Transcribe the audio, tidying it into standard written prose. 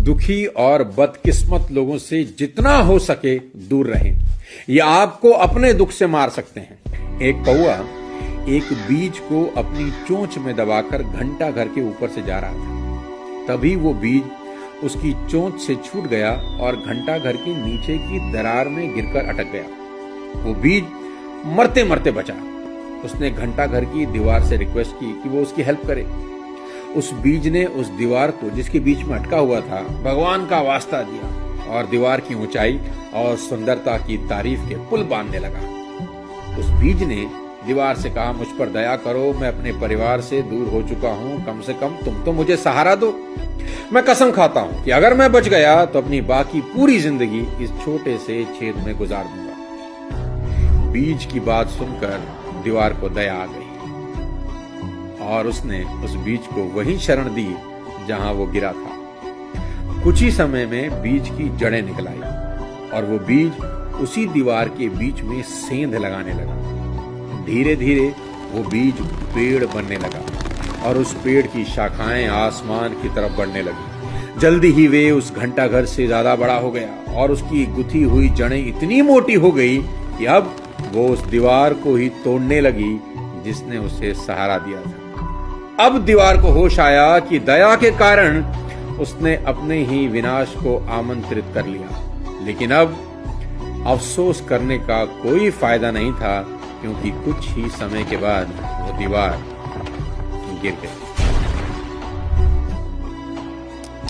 दुखी और बदकिस्मत लोगों से जितना हो सके दूर रहें। ये आपको अपने दुख से मार सकते हैं। एक कौआ एक बीज को अपनी चोंच में दबाकर घंटा घर के ऊपर से जा रहा था। तभी वो बीज उसकी चोंच से छूट गया और घंटा घर के नीचे की दरार में गिरकर अटक गया। वो बीज मरते मरते बचा। उसने घंटा घर की दीवार से रिक्वेस्ट की कि वो उसकी हेल्प करे। उस बीज ने उस दीवार को, जिसके बीच में अटका हुआ था, भगवान का वास्ता दिया और दीवार की ऊंचाई और सुंदरता की तारीफ के पुल बांधने लगा। उस बीज ने दीवार से कहा, मुझ पर दया करो, मैं अपने परिवार से दूर हो चुका हूं, कम से कम तुम तो मुझे सहारा दो। मैं कसम खाता हूं कि अगर मैं बच गया तो अपनी बाकी पूरी जिंदगी इस छोटे से छेद में गुजार दूंगा। बीज की बात सुनकर दीवार को दया आ गई और उसने उस बीज को वहीं शरण दी जहां वो गिरा था। कुछ ही समय में बीज की जड़ें निकल आई और वो बीज उसी दीवार के बीच में सेंध लगाने लगा। धीरे धीरे वो बीज पेड़ बनने लगा और उस पेड़ की शाखाएं आसमान की तरफ बढ़ने लगी। जल्दी ही वे उस घंटा घर से ज्यादा बड़ा हो गया और उसकी गुथी हुई जड़ें इतनी मोटी हो गई कि अब वो उस दीवार को ही तोड़ने लगी जिसने उसे सहारा दिया था। अब दीवार को होश आया कि दया के कारण उसने अपने ही विनाश को आमंत्रित कर लिया। लेकिन अब अफसोस करने का कोई फायदा नहीं था, क्योंकि कुछ ही समय के बाद वो दीवार गिर गई।